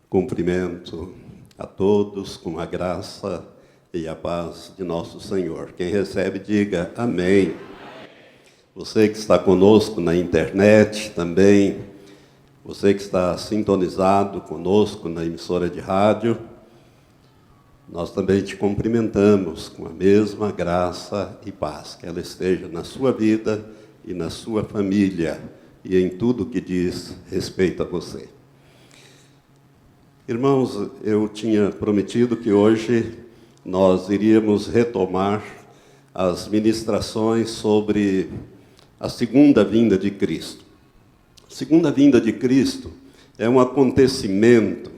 Cumprimento a todos com a graça e a paz de nosso Senhor. Quem recebe, diga amém. Você que está conosco na internet também, você que está sintonizado conosco na emissora de rádio, nós também te cumprimentamos com a mesma graça e paz, que ela esteja na sua vida e na sua família e em tudo que diz respeito a você. Irmãos, eu tinha prometido que hoje nós iríamos retomar as ministrações sobre a segunda vinda de Cristo. A segunda vinda de Cristo é um acontecimento,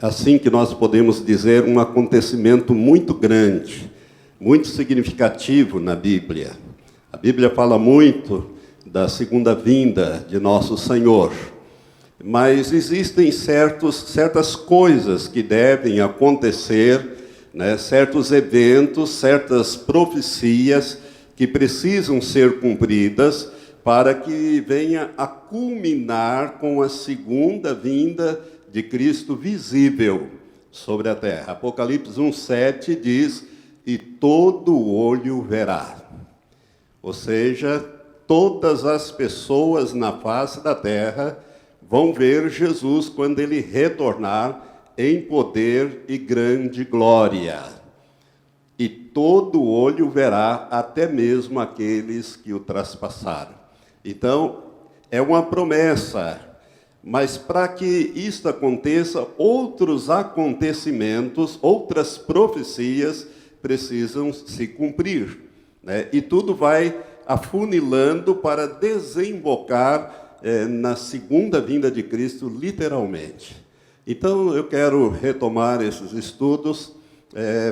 assim que nós podemos dizer, um acontecimento muito grande, muito significativo na Bíblia. A Bíblia fala muito da segunda vinda de nosso Senhor. Mas existem certas coisas que devem acontecer, né? Certos eventos, certas profecias que precisam ser cumpridas para que venha a culminar com a segunda vinda de Cristo visível sobre a terra. Apocalipse 1:7 diz, e todo olho verá. Ou seja, todas as pessoas na face da terra vão ver Jesus quando ele retornar em poder e grande glória. E todo olho verá, até mesmo aqueles que o traspassaram. Então, é uma promessa, mas para que isto aconteça, outros acontecimentos, outras profecias precisam se cumprir, né? E tudo vai afunilando para desembocar na segunda vinda de Cristo, literalmente. Então, eu quero retomar esses estudos,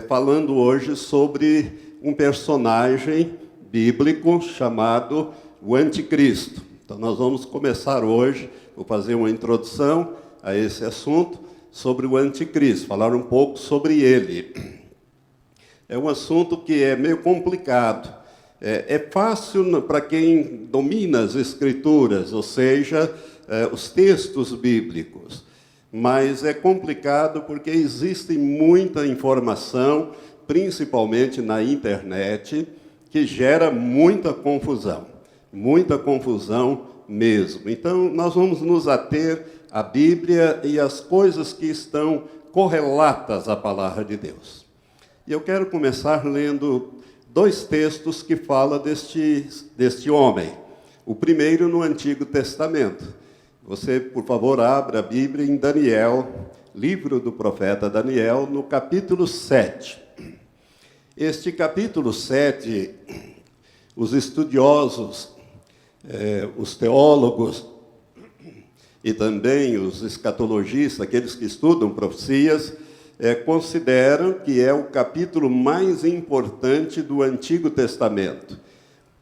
falando hoje sobre um personagem bíblico chamado o Anticristo. Então, nós vamos começar hoje, vou fazer uma introdução a esse assunto, sobre o Anticristo, falar um pouco sobre ele. É um assunto que é meio complicado. É fácil para quem domina as Escrituras, ou seja, os textos bíblicos, mas é complicado porque existe muita informação, principalmente na internet, que gera muita confusão mesmo. Então, nós vamos nos ater à Bíblia e às coisas que estão correlatas à palavra de Deus. E eu quero começar lendo dois textos que falam deste homem. O primeiro no Antigo Testamento. Você, por favor, abra a Bíblia em Daniel, livro do profeta Daniel, no capítulo 7. Este capítulo 7, os estudiosos, os teólogos e também os escatologistas, aqueles que estudam profecias, consideram que é o capítulo mais importante do Antigo Testamento.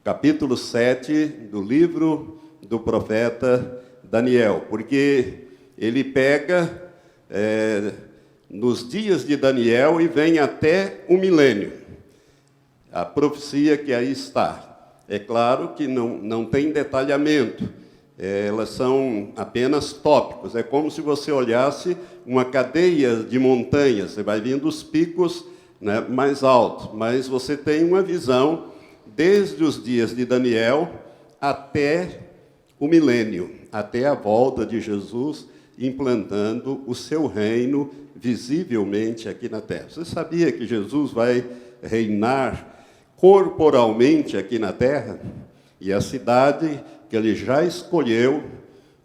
Capítulo 7 do livro do profeta Daniel, porque ele pega nos dias de Daniel e vem até o milênio. A profecia que aí está. É claro que não tem detalhamento. Elas são apenas tópicos. É como se você olhasse uma cadeia de montanhas. Você vai vendo os picos, né, mais altos, mas você tem uma visão desde os dias de Daniel até o milênio, até a volta de Jesus, implantando o seu reino visivelmente aqui na terra. Você sabia que Jesus vai reinar corporalmente aqui na terra? E a cidade que ele já escolheu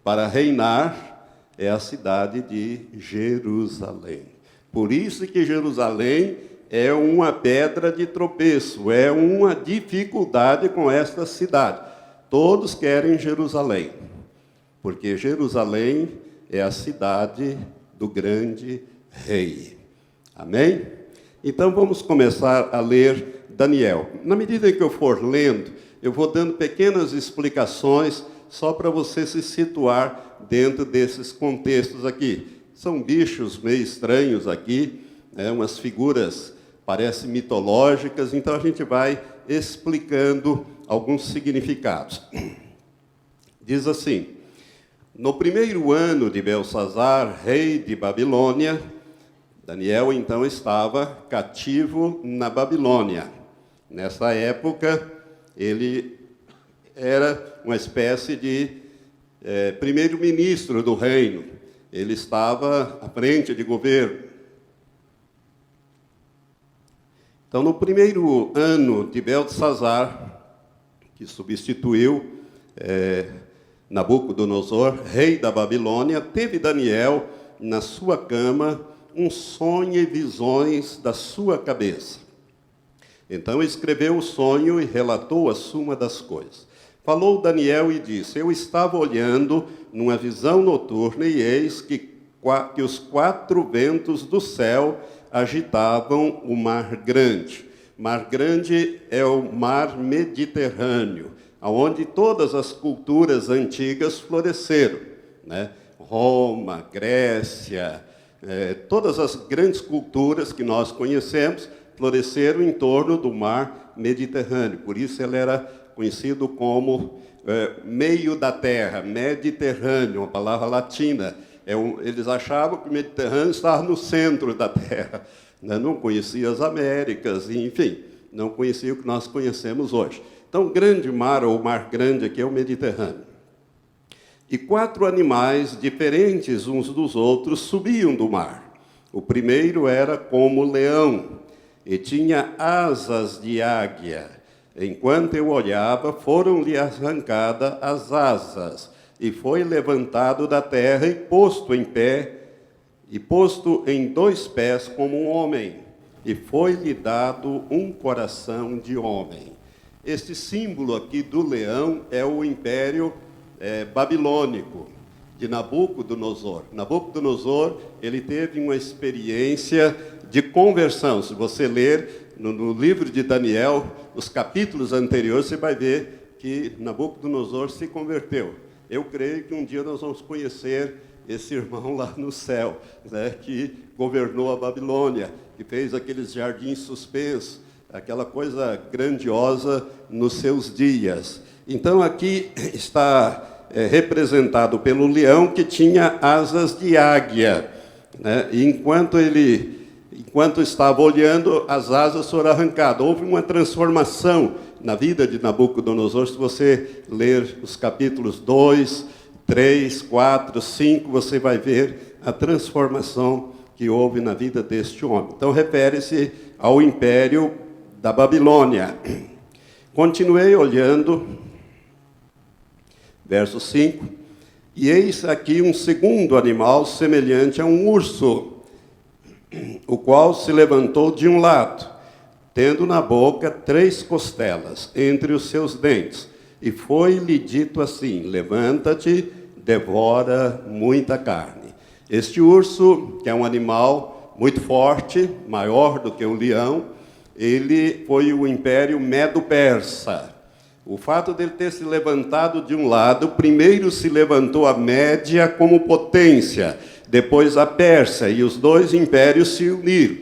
para reinar é a cidade de Jerusalém. Por isso que Jerusalém é uma pedra de tropeço, é uma dificuldade com esta cidade. Todos querem Jerusalém, porque Jerusalém é a cidade do grande rei. Amém? Então vamos começar a ler Daniel. Na medida em que eu for lendo, eu vou dando pequenas explicações só para você se situar dentro desses contextos aqui. São bichos meio estranhos aqui, umas figuras parecem mitológicas, então a gente vai explicando alguns significados. Diz assim, No primeiro ano de Belsazar, rei de Babilônia, Daniel então estava cativo na Babilônia. Nessa época, ele era uma espécie de primeiro-ministro do reino. Ele estava à frente de governo. Então, no primeiro ano de Belsazar, que substituiu Nabucodonosor, rei da Babilônia, teve Daniel na sua cama um sonho e visões da sua cabeça. Então escreveu o sonho e relatou a suma das coisas. Falou Daniel e disse: eu estava olhando numa visão noturna e eis que os 4 ventos do céu agitavam o mar grande. Mar grande é o mar Mediterrâneo, onde todas as culturas antigas floresceram, né? Roma, Grécia, todas as grandes culturas que nós conhecemos floresceram em torno do mar Mediterrâneo. Por isso ele era conhecido como meio da terra, Mediterrâneo, uma palavra latina. Eles achavam que o Mediterrâneo estava no centro da terra, né? Não conheciam as Américas, enfim, não conheciam o que nós conhecemos hoje. Então, o grande mar, ou o mar grande aqui, é o Mediterrâneo. E 4 animais diferentes uns dos outros subiam do mar. O primeiro era como leão, e tinha asas de águia. Enquanto eu olhava, foram-lhe arrancadas as asas, e foi levantado da terra e posto em pé, e posto em 2 pés como um homem, e foi-lhe dado um coração de homem. Este símbolo aqui do leão é o império babilônico de Nabucodonosor. Nabucodonosor, ele teve uma experiência de conversão. Se você ler no livro de Daniel, os capítulos anteriores, você vai ver que Nabucodonosor se converteu. Eu creio que um dia nós vamos conhecer esse irmão lá no céu, né, que governou a Babilônia, que fez aqueles jardins suspensos, aquela coisa grandiosa nos seus dias. Então, aqui está representado pelo leão que tinha asas de águia, né? E enquanto estava olhando, as asas foram arrancadas. Houve uma transformação na vida de Nabucodonosor. Se você ler os capítulos 2, 3, 4, 5, você vai ver a transformação que houve na vida deste homem. Então, refere-se ao império da Babilônia. Continuei olhando, verso 5, e eis aqui um segundo animal semelhante a um urso, o qual se levantou de um lado, tendo na boca 3 costelas entre os seus dentes, e foi-lhe dito assim: levanta-te, devora muita carne. Este urso, que é um animal muito forte, maior do que um leão, ele foi o império Medo-Persa. O fato dele ter se levantado de um lado, primeiro se levantou a Média como potência, depois a Pérsia, e os 2 impérios se uniram.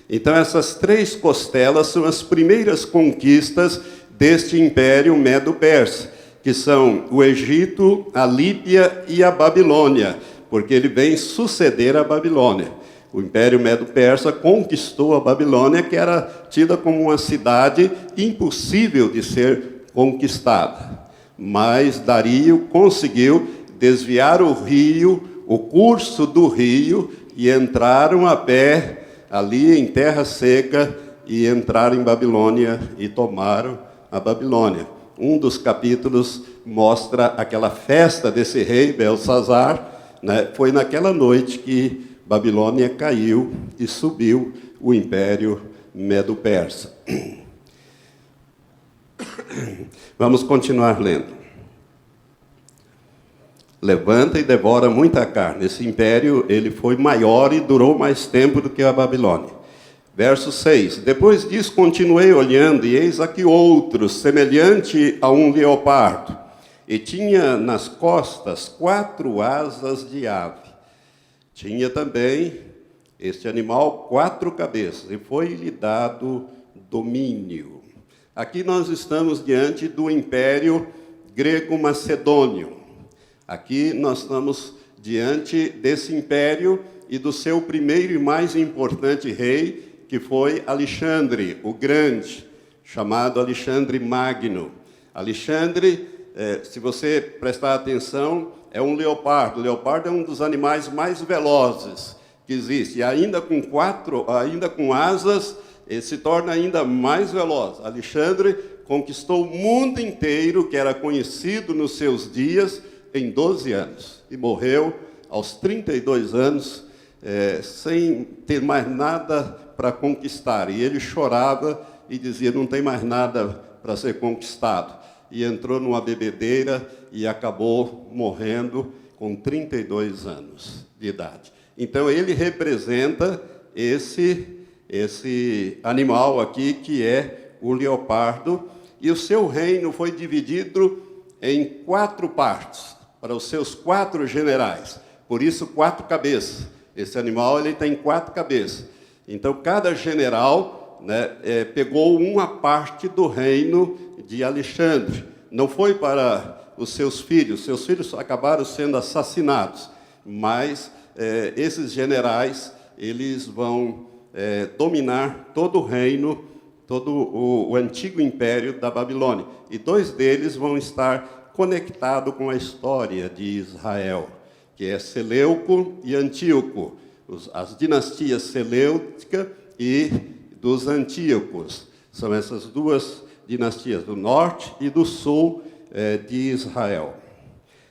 Então, essas 3 costelas são as primeiras conquistas deste império Medo-Persa, que são o Egito, a Líbia e a Babilônia, porque ele vem suceder a Babilônia. O Império Medo-Persa conquistou a Babilônia, que era tida como uma cidade impossível de ser conquistada. Mas Dario conseguiu desviar o rio, o curso do rio, e entraram a pé ali em terra seca, e entraram em Babilônia e tomaram a Babilônia. Um dos capítulos mostra aquela festa desse rei, Belsazar, né? Foi naquela noite que Babilônia caiu e subiu o império Medo-Persa. Vamos continuar lendo. Levanta e devora muita carne. Esse império, ele foi maior e durou mais tempo do que a Babilônia. Verso 6. Depois disso, continuei olhando, e eis aqui outro, semelhante a um leopardo, e tinha nas costas 4 asas de ave. Tinha também este animal 4 cabeças, e foi-lhe dado domínio. Aqui nós estamos diante do Império Grego-Macedônio. Aqui nós estamos diante desse império e do seu primeiro e mais importante rei, que foi Alexandre, o Grande, chamado Alexandre Magno. Alexandre, se você prestar atenção, é um leopardo. O leopardo é um dos animais mais velozes que existe. E ainda com asas, ele se torna ainda mais veloz. Alexandre conquistou o mundo inteiro, que era conhecido nos seus dias, em 12 anos. E morreu aos 32 anos, sem ter mais nada para conquistar. E ele chorava e dizia, não tem mais nada para ser conquistado. E entrou numa bebedeira e acabou morrendo com 32 anos de idade. Então, ele representa esse animal aqui, que é o leopardo, e o seu reino foi dividido em 4 partes, para os seus 4 generais. Por isso, 4 cabeças. Esse animal ele tem 4 cabeças. Então, cada general, né, pegou uma parte do reino de Alexandre. Não foi para os seus filhos acabaram sendo assassinados, mas esses generais, eles vão dominar todo o reino, todo o antigo império da Babilônia. E 2 deles vão estar conectados com a história de Israel, que é Seleuco e Antíoco, as dinastias Seleucica e dos Antíocos. São essas 2 dinastias, do norte e do sul de Israel.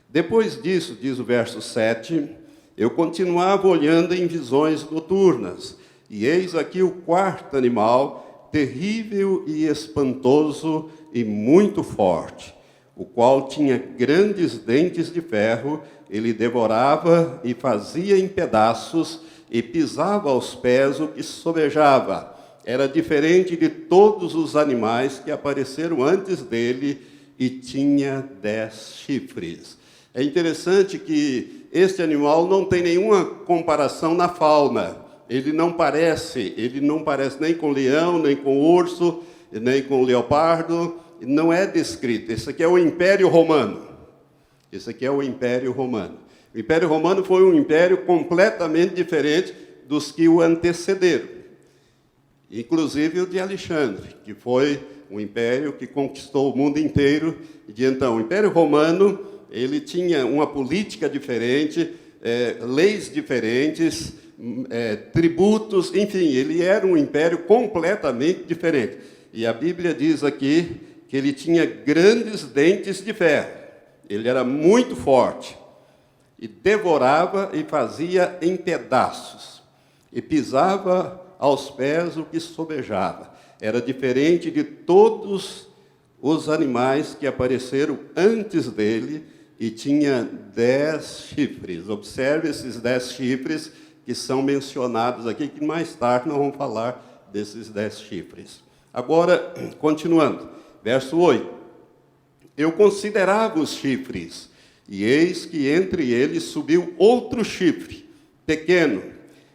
Depois disso, diz o verso 7, eu continuava olhando em visões noturnas, e eis aqui o 4º animal, terrível e espantoso e muito forte, o qual tinha grandes dentes de ferro, ele devorava e fazia em pedaços, e pisava aos pés o que sobejava. Era diferente de todos os animais que apareceram antes dele, e tinha 10 chifres. É interessante que este animal não tem nenhuma comparação na fauna. Ele não parece nem com leão, nem com urso, nem com leopardo. Não é descrito. Esse aqui é o Império Romano. Esse aqui é o Império Romano. O Império Romano foi um império completamente diferente dos que o antecederam. Inclusive o de Alexandre, que foi um império que conquistou o mundo inteiro. E então, o Império Romano, ele tinha uma política diferente, leis diferentes, tributos, enfim, ele era um império completamente diferente. E a Bíblia diz aqui que ele tinha grandes dentes de ferro. Ele era muito forte. E devorava e fazia em pedaços. E pisava aos pés o que sobejava. Era diferente de todos os animais que apareceram antes dele, e tinha 10 chifres. Observe esses 10 chifres que são mencionados aqui, que mais tarde nós vamos falar desses 10 chifres. Agora, continuando, verso 8. Eu considerava os chifres, e eis que entre eles subiu outro chifre, pequeno,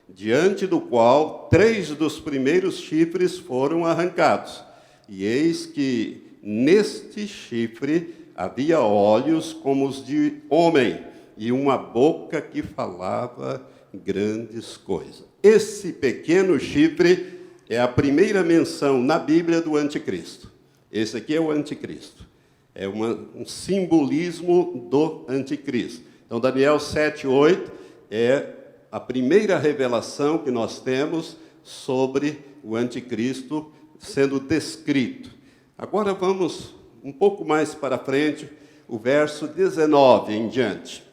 diante do qual 3 dos primeiros chifres foram arrancados. E eis que neste chifre havia olhos como os de homem, e uma boca que falava grandes coisas. Esse pequeno chifre é a primeira menção na Bíblia do anticristo. Esse aqui é o anticristo. É um simbolismo do anticristo. Então, Daniel 7:8 é a primeira revelação que nós temos sobre o anticristo sendo descrito. Agora vamos um pouco mais para frente, o verso 19 em diante.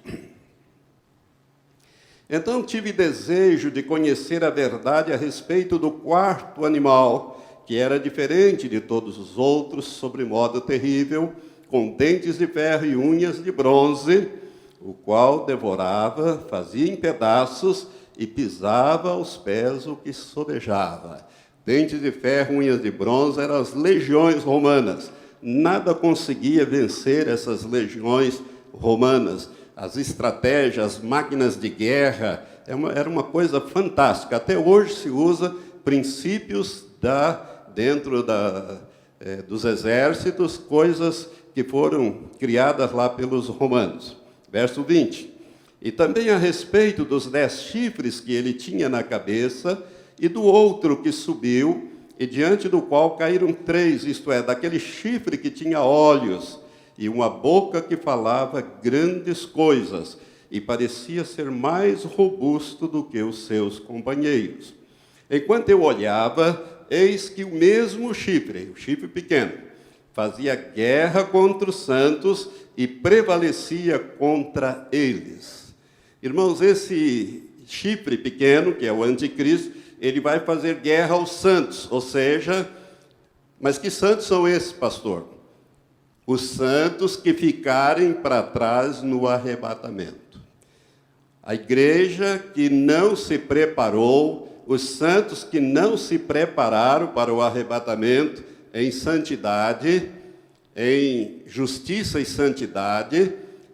Então tive desejo de conhecer a verdade a respeito do 4º animal, que era diferente de todos os outros, sobremodo terrível, com dentes de ferro e unhas de bronze, o qual devorava, fazia em pedaços e pisava aos pés o que sobejava. Dentes de ferro, unhas de bronze eram as legiões romanas. Nada conseguia vencer essas legiões romanas. As estratégias, as máquinas de guerra, era uma coisa fantástica. Até hoje se usa princípios dentro dos exércitos, coisas que foram criadas lá pelos romanos. Verso 20. E também a respeito dos 10 chifres que ele tinha na cabeça, e do outro que subiu, e diante do qual caíram 3, isto é, daquele chifre que tinha olhos, e uma boca que falava grandes coisas, e parecia ser mais robusto do que os seus companheiros. Enquanto eu olhava, eis que o mesmo chifre, o chifre pequeno, fazia guerra contra os santos e prevalecia contra eles. Irmãos, esse chifre pequeno, que é o anticristo, ele vai fazer guerra aos santos, ou seja, mas que santos são esses, pastor? Os santos que ficarem para trás no arrebatamento. A igreja que não se preparou, os santos que não se prepararam para o arrebatamento em santidade, em justiça e santidade,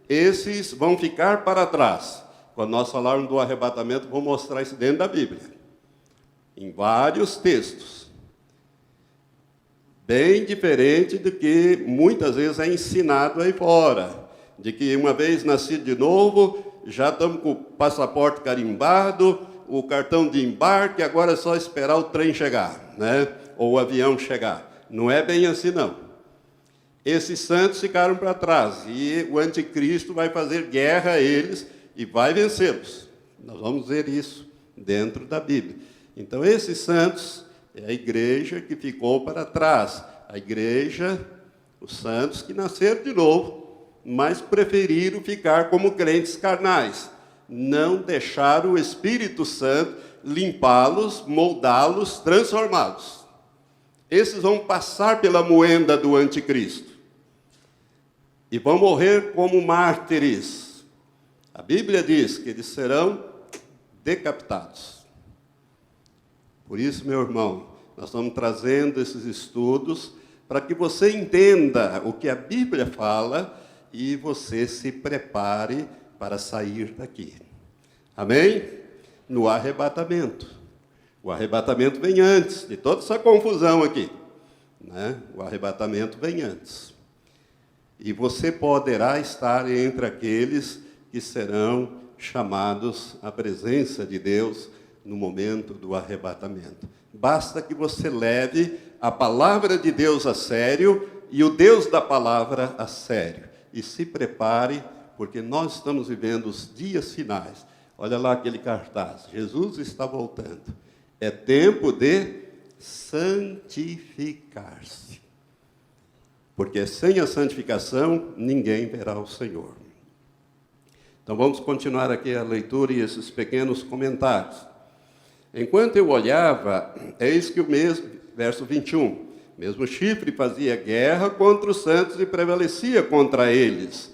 esses vão ficar para trás. Quando nós falarmos do arrebatamento, vou mostrar isso dentro da Bíblia. Em vários textos. Bem diferente do que muitas vezes é ensinado aí fora. De que uma vez nascido de novo, já estamos com o passaporte carimbado, o cartão de embarque, agora é só esperar o trem chegar, né? Ou o avião chegar. Não é bem assim, não. Esses santos ficaram para trás, e o anticristo vai fazer guerra a eles e vai vencê-los. Nós vamos ver isso dentro da Bíblia. Então, esses santos é a igreja que ficou para trás. A igreja, os santos que nasceram de novo, mas preferiram ficar como crentes carnais. Não deixaram o Espírito Santo limpá-los, moldá-los, transformá-los. Esses vão passar pela moenda do anticristo. E vão morrer como mártires. A Bíblia diz que eles serão decapitados. Por isso, meu irmão, nós estamos trazendo esses estudos para que você entenda o que a Bíblia fala e você se prepare para sair daqui. Amém? No arrebatamento. O arrebatamento vem antes de toda essa confusão aqui, né? O arrebatamento vem antes. E você poderá estar entre aqueles que serão chamados à presença de Deus no momento do arrebatamento. Basta que você leve a palavra de Deus a sério e o Deus da palavra a sério. E se prepare, porque nós estamos vivendo os dias finais. Olha lá aquele cartaz, Jesus está voltando. É tempo de santificar-se. Porque sem a santificação, ninguém verá o Senhor. Então vamos continuar aqui a leitura e esses pequenos comentários. Enquanto eu olhava, eis que o mesmo, verso 21, mesmo chifre fazia guerra contra os santos e prevalecia contra eles,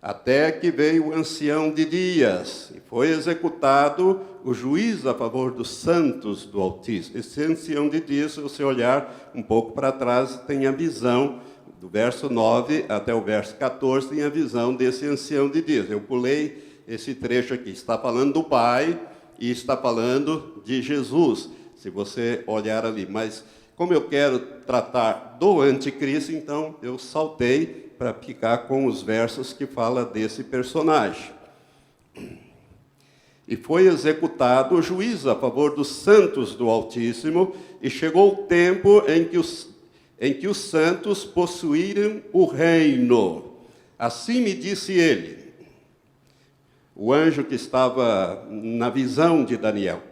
até que veio o ancião de dias, e foi executado o juízo a favor dos santos do Altíssimo. Esse ancião de dias, se você olhar um pouco para trás, tem a visão, do verso 9 até o verso 14, tem a visão desse ancião de dias. Eu pulei esse trecho aqui, está falando do Pai, e está falando de Jesus, se você olhar ali. Mas, como eu quero tratar do anticristo, então eu saltei para ficar com os versos que fala desse personagem. E foi executado o juízo a favor dos santos do Altíssimo, e chegou o tempo em que os santos possuíram o reino. Assim me disse ele, o anjo que estava na visão de Daniel.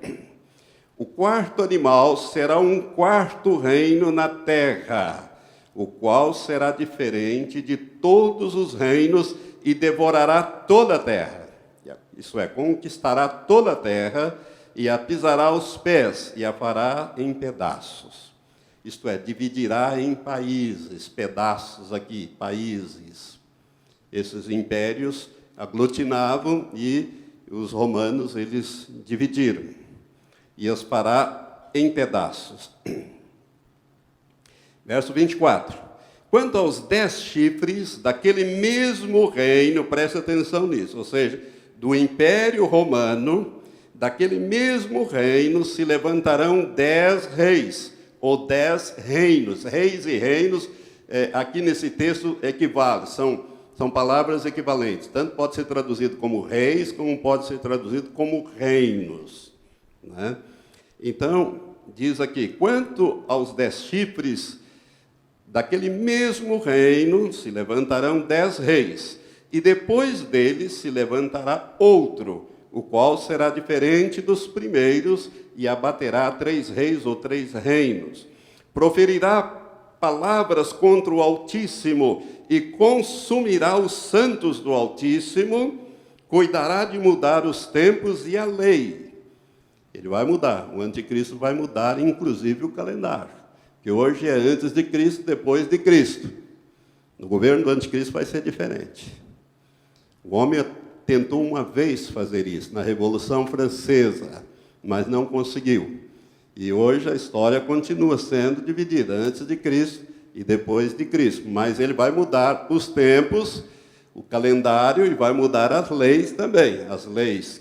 O quarto animal será um quarto reino na terra, o qual será diferente de todos os reinos e devorará toda a terra. Isso é, conquistará toda a terra e a pisará aos pés e a fará em pedaços. Isto é, dividirá em países, pedaços aqui, países. Esses impérios aglutinavam e os romanos, eles dividiram. E as fará em pedaços. Verso 24. Quanto aos 10 chifres daquele mesmo reino, preste atenção nisso, ou seja, do Império Romano, daquele mesmo reino se levantarão 10 reis, ou 10 reinos. Reis e reinos, aqui nesse texto, equivale, são palavras equivalentes. Tanto pode ser traduzido como reis, como pode ser traduzido como reinos, né? Então, diz aqui, quanto aos 10 chifres, daquele mesmo reino se levantarão 10 reis, e depois deles se levantará outro, o qual será diferente dos primeiros, e abaterá 3 reis ou 3 reinos. Proferirá palavras contra o Altíssimo, e consumirá os santos do Altíssimo, cuidará de mudar os tempos e a lei. Ele vai mudar, o anticristo vai mudar, inclusive o calendário, que hoje é antes de Cristo, depois de Cristo. No governo do anticristo vai ser diferente. O homem tentou uma vez fazer isso, na Revolução Francesa, mas não conseguiu. E hoje a história continua sendo dividida, antes de Cristo e depois de Cristo. Mas ele vai mudar os tempos, o calendário, e vai mudar as leis também. As leis,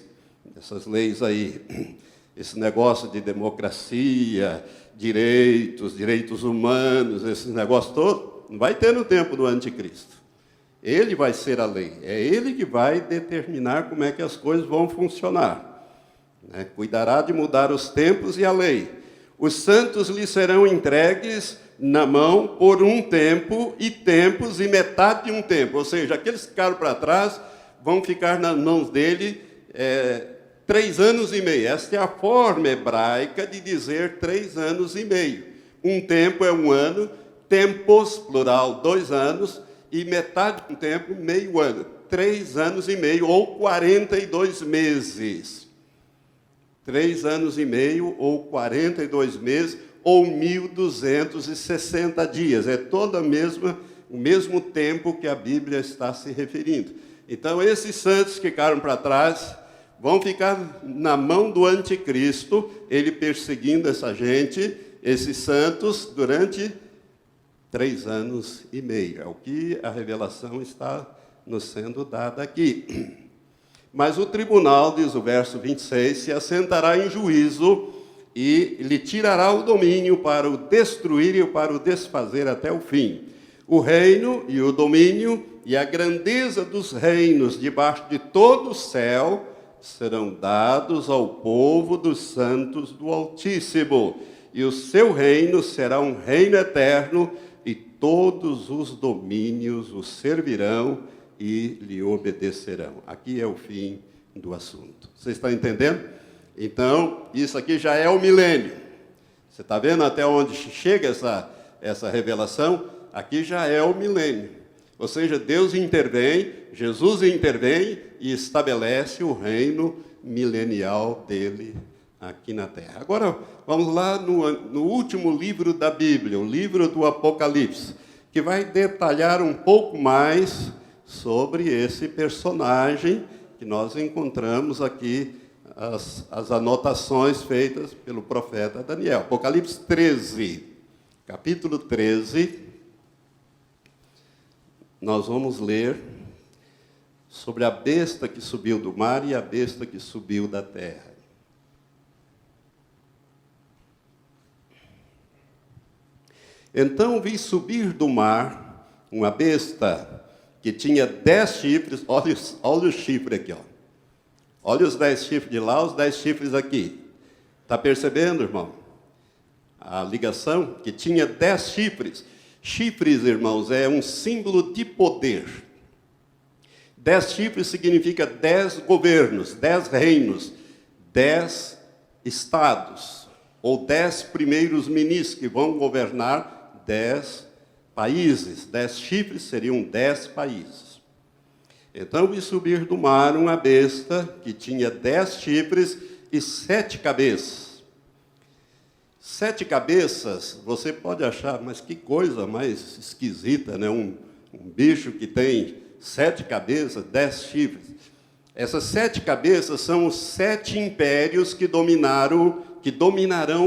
essas leis aí, esse negócio de democracia, direitos humanos, esse negócio todo, não vai ter no tempo do anticristo. Ele vai ser a lei, é ele que vai determinar como é que as coisas vão funcionar, né? Cuidará de mudar os tempos e a lei. Os santos lhe serão entregues na mão por um tempo, e tempos, e metade de um tempo. Ou seja, aqueles que ficaram para trás vão ficar nas mãos dele 3 anos e meio. Esta é a forma hebraica de dizer 3 anos e meio. Um tempo é 1 ano, tempos, plural, 2 anos, e metade de um tempo, meio ano. 3 anos e meio, ou 42 meses. 3 anos e meio, ou 42 meses, ou 1.260 dias. É todo o mesmo tempo que a Bíblia está se referindo. Então, esses santos que ficaram para trás vão ficar na mão do anticristo, ele perseguindo essa gente, esses santos, durante 3 anos e meio. É o que a revelação está nos sendo dada aqui. Mas o tribunal, diz o verso 26, se assentará em juízo e lhe tirará o domínio para o destruir e para o desfazer até o fim. O reino e o domínio e a grandeza dos reinos debaixo de todo o céu serão dados ao povo dos santos do Altíssimo, e o seu reino será um reino eterno, e todos os domínios o servirão e lhe obedecerão. Aqui é o fim do assunto. Você está entendendo? Então, isso aqui já é o milênio. Você está vendo até onde chega essa revelação? Aqui já é o milênio. Ou seja, Deus intervém, Jesus intervém e estabelece o reino milenial dele aqui na terra. Agora, vamos lá no último livro da Bíblia, o livro do Apocalipse, que vai detalhar um pouco mais sobre esse personagem que nós encontramos aqui, as anotações feitas pelo profeta Daniel. Apocalipse 13, capítulo 13, nós vamos ler sobre a besta que subiu do mar e a besta que subiu da terra. Então vi subir do mar uma besta que tinha 10 chifres, olha o chifre aqui, ó. Olha os 10 chifres de lá, os 10 chifres aqui. Está percebendo, irmão? A ligação? Que tinha 10 chifres. Chifres, irmãos, é um símbolo de poder. 10 chifres significa 10 governos, 10 reinos, 10 estados, ou 10 primeiros ministros que vão governar 10 países. 10 chifres seriam 10 países. Então vi subir do mar uma besta que tinha 10 chifres e 7 cabeças. 7 cabeças, você pode achar, mas que coisa mais esquisita, né? Um bicho que tem 7 cabeças, 10 chifres. Essas 7 cabeças são os 7 impérios que dominarão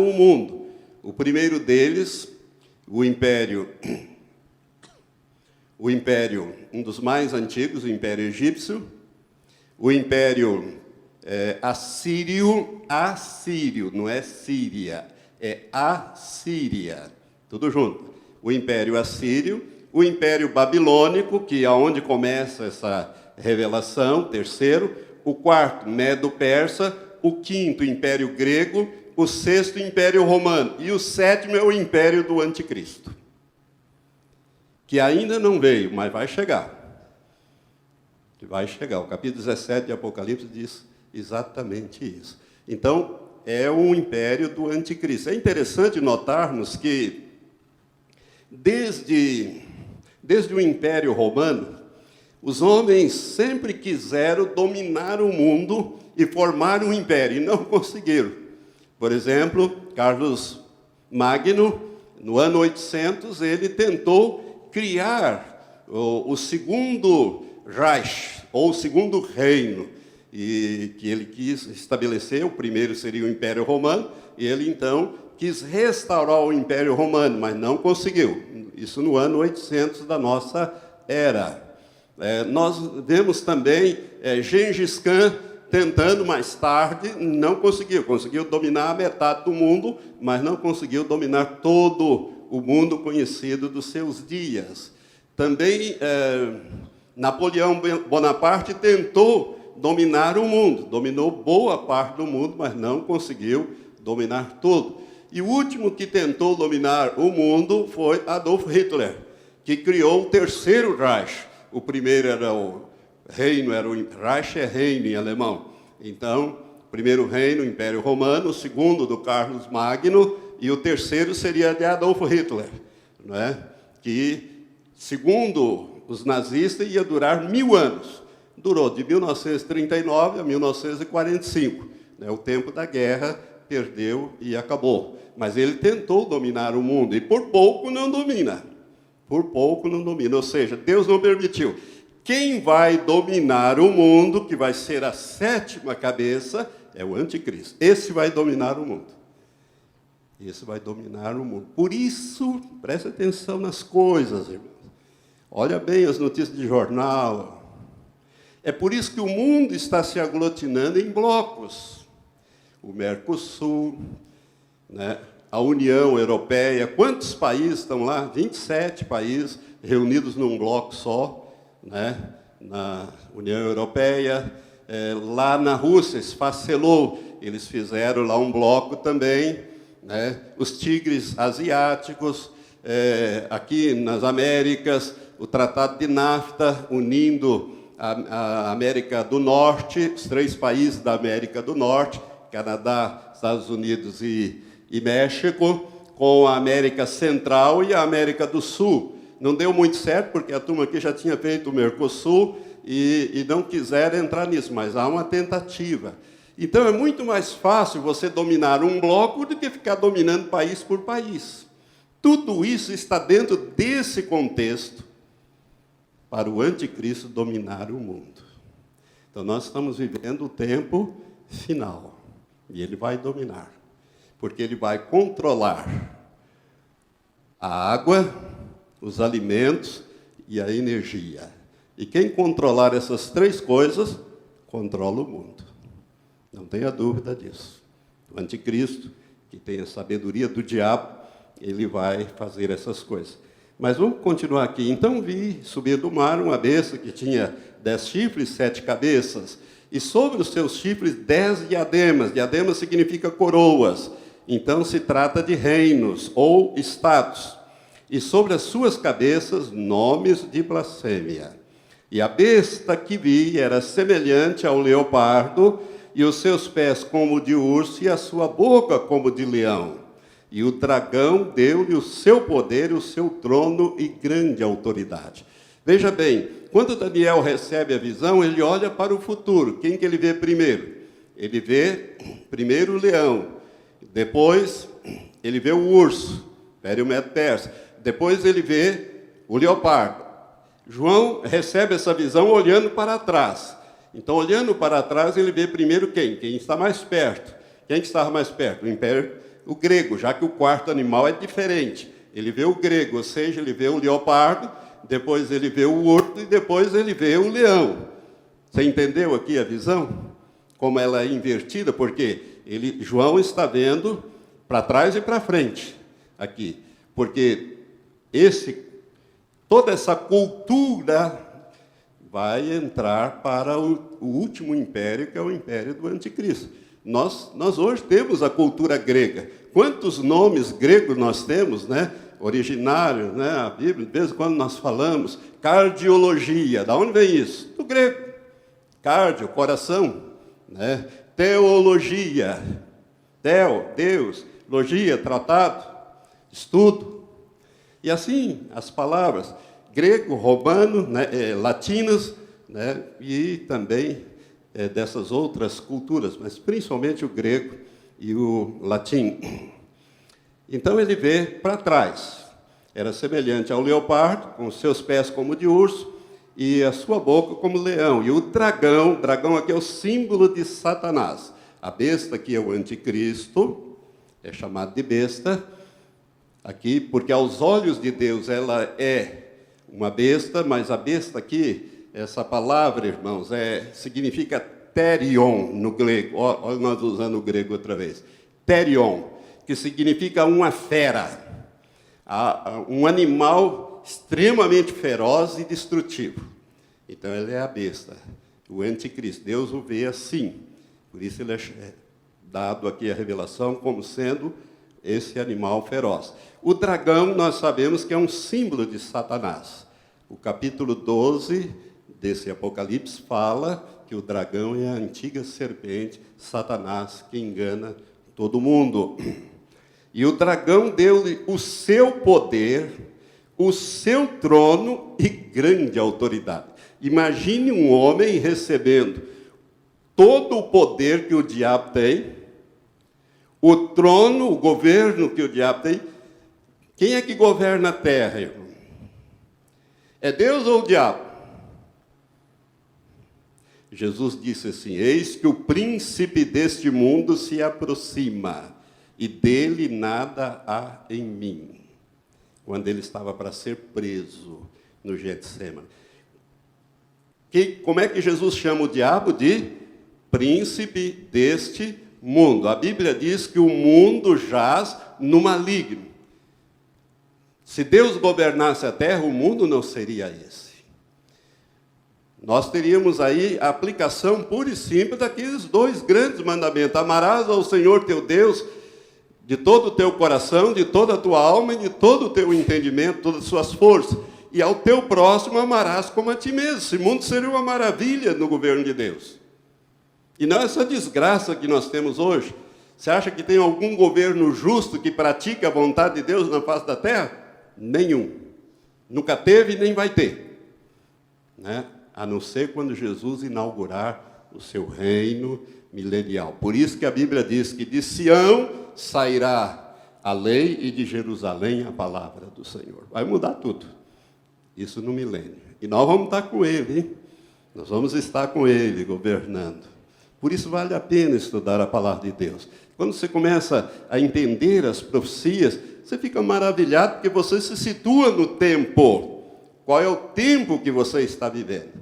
o mundo. O primeiro deles, o império, um dos mais antigos, o Império Egípcio, o Império Assírio, não é Síria, é Assíria, tudo junto. O Império Assírio, o Império Babilônico, que é onde começa essa revelação, terceiro, o quarto, Medo-Persa, o quinto, Império Grego, o sexto, Império Romano, e o sétimo é o Império do Anticristo, que ainda não veio, mas vai chegar. Vai chegar. O capítulo 17 de Apocalipse diz exatamente isso. Então, é o Império do Anticristo. É interessante notarmos que, desde o Império Romano, os homens sempre quiseram dominar o mundo e formar um império, e não conseguiram. Por exemplo, Carlos Magno, no ano 800, ele tentou criar o segundo Reich, ou o segundo reino, e que ele quis estabelecer. O primeiro seria o Império Romano, e ele, então, quis restaurar o Império Romano, mas não conseguiu. Isso no ano 800 da nossa era. Nós vemos também Gengis Khan tentando mais tarde, não conseguiu. Conseguiu dominar a metade do mundo, mas não conseguiu dominar todo o mundo conhecido dos seus dias. Também Napoleão Bonaparte tentou dominar o mundo, dominou boa parte do mundo, mas não conseguiu dominar todo. E o último que tentou dominar o mundo foi Adolf Hitler, que criou o terceiro Reich. O primeiro era o reino, Reich é reino em alemão. Então, o primeiro reino, o Império Romano, o segundo do Carlos Magno, e o terceiro seria de Adolf Hitler, não é? Que, segundo os nazistas, ia durar 1000 anos. Durou de 1939 a 1945. O tempo da guerra, perdeu e acabou. Mas ele tentou dominar o mundo, e por pouco não domina. Por pouco não domina, ou seja, Deus não permitiu. Quem vai dominar o mundo, que vai ser a sétima cabeça, é o Anticristo. Esse vai dominar o mundo. Esse vai dominar o mundo. Por isso, preste atenção nas coisas, irmãos. Olha bem as notícias de jornal. É por isso que o mundo está se aglutinando em blocos. O Mercosul, né? A União Europeia, quantos países estão lá? 27 países reunidos num bloco só, né? Na União Europeia. Lá na Rússia, esfacelou, eles fizeram lá um bloco também, né? Os tigres asiáticos, aqui nas Américas, o Tratado de NAFTA, unindo a América do Norte, os 3 países da América do Norte, Canadá, Estados Unidos e México, com a América Central e a América do Sul. Não deu muito certo, porque a turma aqui já tinha feito o Mercosul e não quiseram entrar nisso, mas há uma tentativa. Então, é muito mais fácil você dominar um bloco do que ficar dominando país por país. Tudo isso está dentro desse contexto para o Anticristo dominar o mundo. Então, nós estamos vivendo o tempo final, e ele vai dominar, porque ele vai controlar a água, os alimentos e a energia. E quem controlar essas 3 coisas, controla o mundo. Não tenha dúvida disso. O Anticristo, que tem a sabedoria do diabo, ele vai fazer essas coisas. Mas vamos continuar aqui. Então vi subir do mar uma besta que tinha 10 chifres, 7 cabeças, e sobre os seus chifres 10 diademas. Diademas significa coroas. Então se trata de reinos ou estados. E sobre as suas cabeças nomes de blasfêmia. E a besta que vi era semelhante ao leopardo, e os seus pés como de urso, e a sua boca como de leão. E o dragão deu-lhe o seu poder, o seu trono e grande autoridade. Veja bem, quando Daniel recebe a visão, ele olha para o futuro. Quem que ele vê primeiro? Ele vê primeiro o leão, depois ele vê o urso, Império Medo-Persa, depois ele vê o leopardo. João recebe essa visão olhando para trás. Então, olhando para trás, ele vê primeiro quem? Quem está mais perto. Quem que estava mais perto? O grego, já que o quarto animal é diferente. Ele vê o grego, ou seja, ele vê o leopardo, depois ele vê o urso e depois ele vê o leão. Você entendeu aqui a visão? Como ela é invertida, porque João está vendo para trás e para frente aqui. Porque toda essa cultura vai entrar para o último império, que é o império do anticristo. Nós hoje temos a cultura grega. Quantos nomes gregos nós temos, né? Originário, né? A Bíblia, de vez em quando nós falamos, cardiologia, da onde vem isso? Do grego. Cardio, coração, né? Teologia, Deus, logia, tratado, estudo. E assim, as palavras grego, romano, né, latinas, né, e também dessas outras culturas, mas principalmente o grego e o latim. Então ele vê para trás. Era semelhante ao leopardo, com os seus pés como de urso, e a sua boca como leão. E o dragão aqui é o símbolo de Satanás. A besta aqui é o anticristo, é chamado de besta, aqui, porque aos olhos de Deus ela é uma besta, mas a besta aqui, essa palavra, irmãos, significa terion no grego. Olha nós usando o grego outra vez. Terion, que significa uma fera, um animal extremamente feroz e destrutivo. Então, ele é a besta, o anticristo. Deus o vê assim. Por isso, ele é dado aqui a revelação como sendo esse animal feroz. O dragão, nós sabemos que é um símbolo de Satanás. O capítulo 12 desse Apocalipse fala que o dragão é a antiga serpente, Satanás, que engana todo mundo. E o dragão deu-lhe o seu poder, o seu trono e grande autoridade. Imagine um homem recebendo todo o poder que o diabo tem, o trono, o governo que o diabo tem. Quem é que governa a terra, irmão? É Deus ou o diabo? Jesus disse assim: eis que o príncipe deste mundo se aproxima, e dele nada há em mim. Quando ele estava para ser preso no Getsêmani. Como é que Jesus chama o diabo? De príncipe deste mundo. A Bíblia diz que o mundo jaz no maligno. Se Deus governasse a terra, o mundo não seria esse. Nós teríamos aí a aplicação pura e simples daqueles dois grandes mandamentos. Amarás ao Senhor teu Deus de todo o teu coração, de toda a tua alma e de todo o teu entendimento, todas as suas forças. E ao teu próximo amarás como a ti mesmo. Esse mundo seria uma maravilha no governo de Deus. E não essa desgraça que nós temos hoje. Você acha que tem algum governo justo que pratica a vontade de Deus na face da terra? Nenhum. Nunca teve e nem vai ter. Né? A não ser quando Jesus inaugurar o seu reino milenial. Por isso que a Bíblia diz que de Sião sairá a lei e de Jerusalém a palavra do Senhor. Vai mudar tudo. Isso no milênio. E nós vamos estar com Ele, hein? Nós vamos estar com Ele governando. Por isso vale a pena estudar a palavra de Deus. Quando você começa a entender as profecias, você fica maravilhado porque você se situa no tempo. Qual é o tempo que você está vivendo?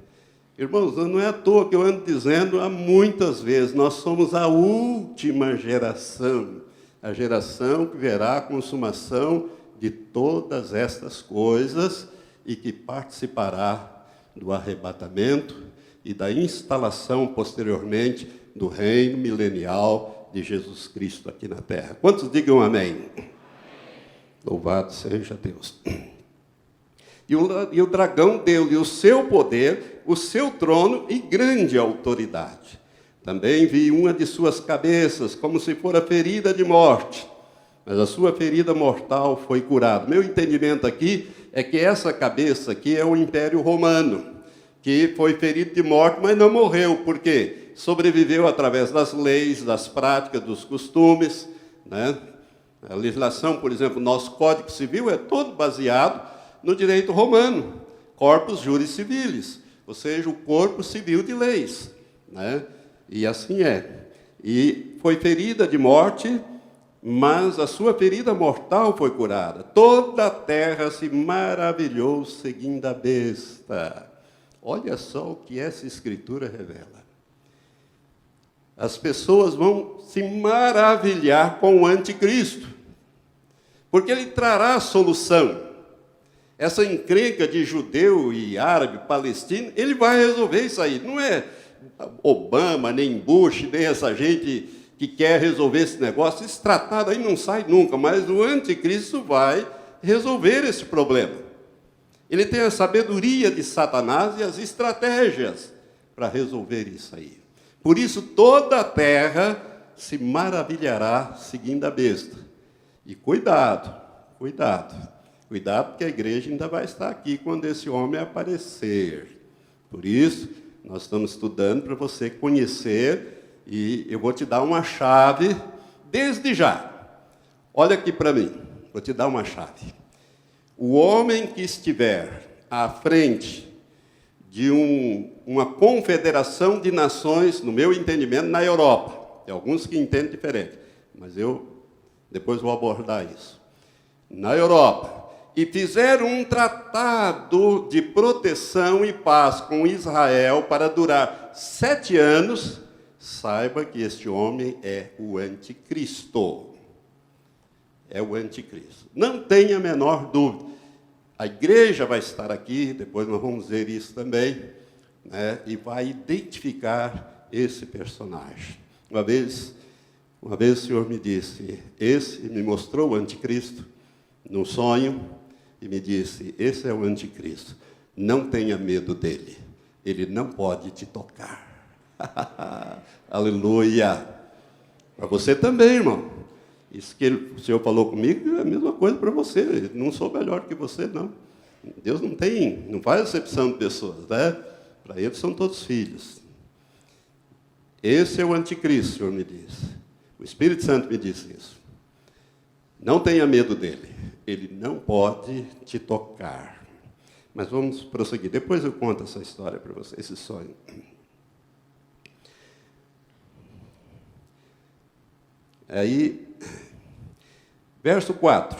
Irmãos, não é à toa que eu ando dizendo há muitas vezes, nós somos a última geração. A geração que verá a consumação de todas estas coisas e que participará do arrebatamento e da instalação posteriormente do reino milenial de Jesus Cristo aqui na terra. Quantos digam amém? Louvado seja Deus. E o dragão deu-lhe o seu poder, o seu trono e grande autoridade. Também vi uma de suas cabeças, como se fora ferida de morte, mas a sua ferida mortal foi curada. Meu entendimento aqui é que essa cabeça aqui é o Império Romano, que foi ferido de morte, mas não morreu. Por quê? Sobreviveu através das leis, das práticas, dos costumes, né? A legislação, por exemplo, nosso Código Civil é todo baseado no direito romano, corpus juris civilis, ou seja, o corpo civil de leis, né? E assim é. E foi ferida de morte, mas a sua ferida mortal foi curada. Toda a terra se maravilhou seguindo a besta. Olha só o que essa escritura revela. As pessoas vão se maravilhar com o anticristo, porque ele trará a solução. essa encrenca de judeu e árabe, palestino, ele vai resolver isso aí. Não é Obama, nem Bush, nem essa gente que quer resolver esse negócio. Esse tratado aí não sai nunca, mas o anticristo vai resolver esse problema. Ele tem a sabedoria de Satanás e as estratégias para resolver isso aí. Por isso, toda a terra se maravilhará seguindo a besta. E cuidado, porque a igreja ainda vai estar aqui quando esse homem aparecer. Por isso, nós estamos estudando para você conhecer, e eu vou te dar uma chave desde já. Olha aqui para mim, vou te dar uma chave. O homem que estiver à frente de uma confederação de nações, no meu entendimento, na Europa, tem alguns que entendem diferente, mas eu depois vou abordar isso. Na Europa, e fizeram um tratado de proteção e paz com Israel para durar 7 anos, saiba que este homem é o anticristo. É o anticristo. Não tenha a menor dúvida. A igreja vai estar aqui, depois nós vamos ver isso também, né, e vai identificar esse personagem. Uma vez o Senhor me disse, me mostrou o anticristo num sonho, e me disse, esse é o anticristo, não tenha medo dele, ele não pode te tocar. Aleluia! Para você também, irmão. Isso que o Senhor falou comigo é a mesma coisa para você. Eu não sou melhor que você, não. Deus não faz acepção de pessoas, né? Para ele são todos filhos. Esse é o anticristo, o Senhor me disse. O Espírito Santo me disse isso. Não tenha medo dele. Ele não pode te tocar. Mas vamos prosseguir. Depois eu conto essa história para você, esse sonho. Aí, verso 4.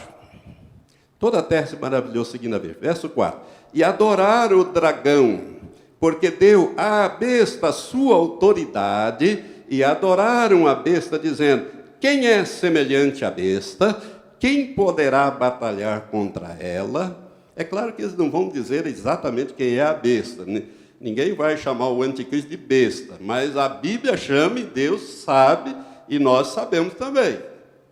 Toda a terra se maravilhou seguindo a besta. Verso 4. E adoraram o dragão, porque deu à besta a sua autoridade, e adoraram a besta, dizendo, quem é semelhante à besta? Quem poderá batalhar contra ela? É claro que eles não vão dizer exatamente quem é a besta. Ninguém vai chamar o anticristo de besta, mas a Bíblia chama e Deus sabe, e nós sabemos também,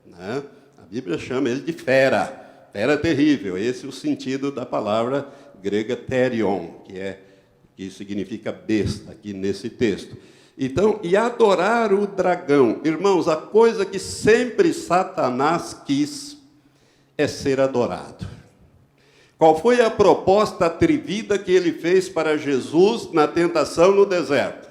né? A Bíblia chama ele de fera, fera terrível. Esse é o sentido da palavra grega therion, que significa besta, aqui nesse texto. Então, e adorar o dragão. Irmãos, a coisa que sempre Satanás quis é ser adorado. Qual foi a proposta atrevida que ele fez para Jesus na tentação no deserto?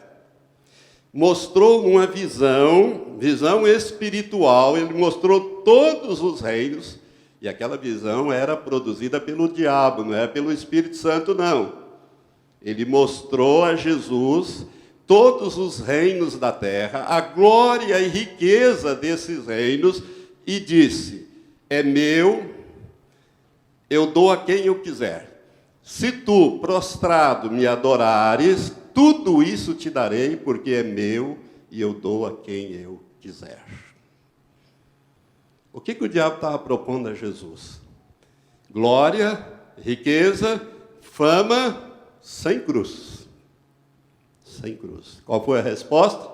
Mostrou uma visão espiritual, ele mostrou todos os reinos, e aquela visão era produzida pelo diabo, não é pelo Espírito Santo, não. Ele mostrou a Jesus todos os reinos da terra, a glória e riqueza desses reinos, e disse, é meu, eu dou a quem eu quiser. Se tu, prostrado, me adorares, tudo isso te darei, porque é meu, e eu dou a quem eu quiser. O que o diabo estava propondo a Jesus? Glória, riqueza, fama, sem cruz. Sem cruz. Qual foi a resposta?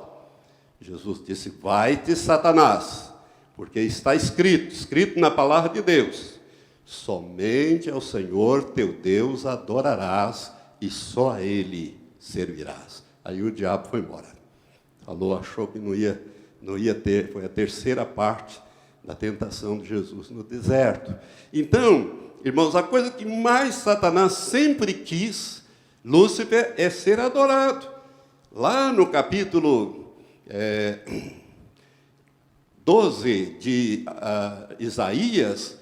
Jesus disse, vai-te, Satanás, porque está escrito na palavra de Deus, somente ao Senhor teu Deus adorarás, e só a Ele servirás. Aí o diabo foi embora. Falou, achou que não ia ter, foi a terceira parte da tentação de Jesus no deserto. Então, irmãos, a coisa que mais Satanás sempre quis, Lúcifer, é ser adorado. Lá no capítulo 12 de Isaías,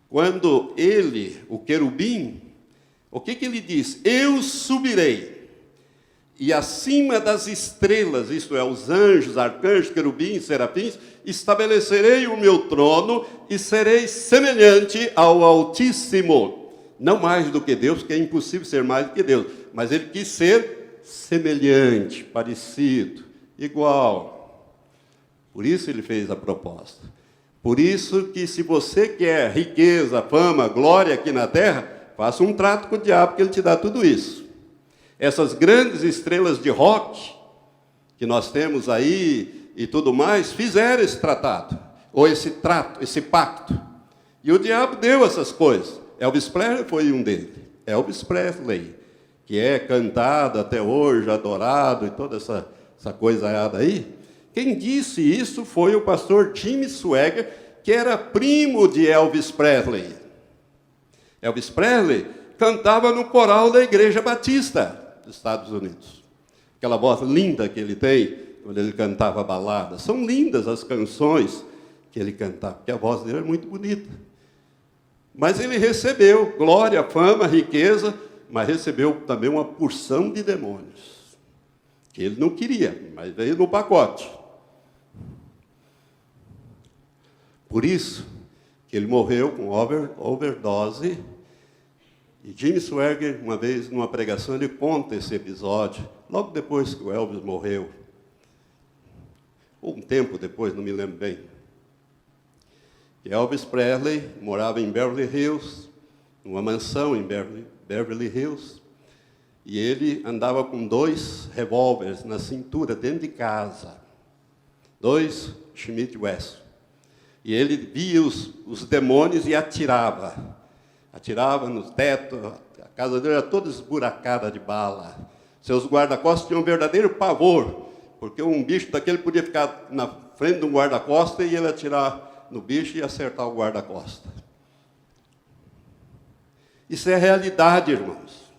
quando ele, o querubim, o que ele diz? Eu subirei, e acima das estrelas, isto é, os anjos, arcanjos, querubins, serafins, estabelecerei o meu trono e serei semelhante ao Altíssimo. Não mais do que Deus, porque é impossível ser mais do que Deus, mas ele quis ser semelhante, parecido, igual. Por isso ele fez a proposta. Por isso que se você quer riqueza, fama, glória aqui na terra, faça um trato com o diabo que ele te dá tudo isso. Essas grandes estrelas de rock que nós temos aí e tudo mais, fizeram esse tratado, ou esse trato, esse pacto. E o diabo deu essas coisas. Elvis Presley foi um deles. Elvis Presley, que é cantado até hoje, adorado e toda essa coisaiada aí. Quem disse isso foi o pastor Jimmy Swaggart, que era primo de Elvis Presley. Elvis Presley cantava no coral da Igreja Batista dos Estados Unidos. Aquela voz linda que ele tem, quando ele cantava baladas. São lindas as canções que ele cantava, porque a voz dele é muito bonita. Mas ele recebeu glória, fama, riqueza, mas recebeu também uma porção de demônios, que ele não queria, mas veio no pacote. Por isso que ele morreu com overdose. E Jimmy Swaggart, uma vez, numa pregação, ele conta esse episódio, logo depois que o Elvis morreu, ou um tempo depois, não me lembro bem. Que Elvis Presley morava em Beverly Hills, numa mansão em Beverly Hills, e ele andava com 2 revólveres na cintura, dentro de casa. 2 Smith Wesson. E ele via os demônios e atirava. Atirava no teto, a casa dele era toda esburacada de bala. Seus guarda-costas tinham um verdadeiro pavor, porque um bicho daquele podia ficar na frente de um guarda-costas e ele atirar no bicho e acertar o guarda-costas. Isso é realidade, irmãos.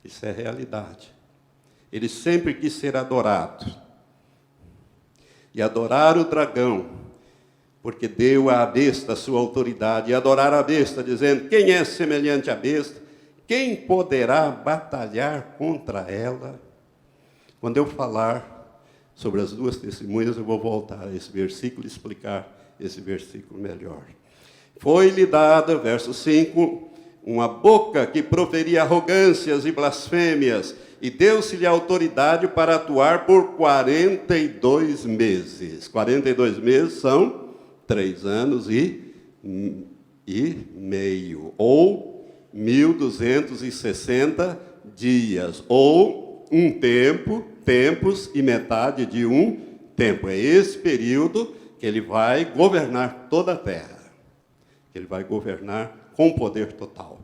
Isso é realidade. Ele sempre quis ser adorado. E adorar o dragão, porque deu à besta a sua autoridade, e adorar a besta, dizendo, quem é semelhante à besta? Quem poderá batalhar contra ela? Quando eu falar sobre as 2 testemunhas, eu vou voltar a esse versículo e explicar esse versículo melhor. Foi-lhe dada, verso 5, uma boca que proferia arrogâncias e blasfêmias, e deu-se-lhe autoridade para atuar por 42 meses. 42 meses são 3 anos e meio, ou 1.260 dias, ou tempos e metade de um tempo. É esse período que ele vai governar toda a terra, que ele vai governar com poder total.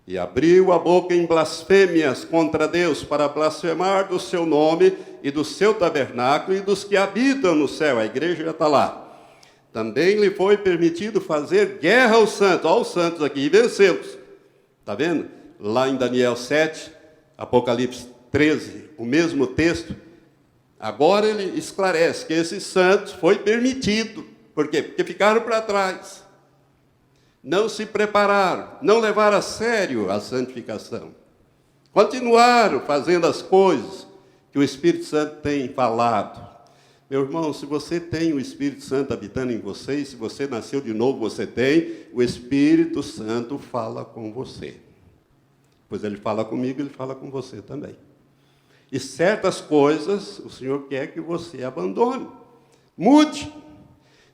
E abriu a boca em blasfêmias contra Deus, para blasfemar do seu nome e do seu tabernáculo e dos que habitam no céu. A igreja já está lá. Também lhe foi permitido fazer guerra aos santos, aos santos aqui, e vencê-los. Está vendo? Lá em Daniel 7, Apocalipse 13, o mesmo texto. Agora ele esclarece que esses santos foi permitido. Por quê? Porque ficaram para trás. Não se prepararam, não levaram a sério a santificação. Continuaram fazendo as coisas que o Espírito Santo tem falado. Meu irmão, se você tem o Espírito Santo habitando em você, e se você nasceu de novo, você tem, o Espírito Santo fala com você. Pois ele fala comigo, ele fala com você também. E certas coisas o Senhor quer que você abandone. Mude.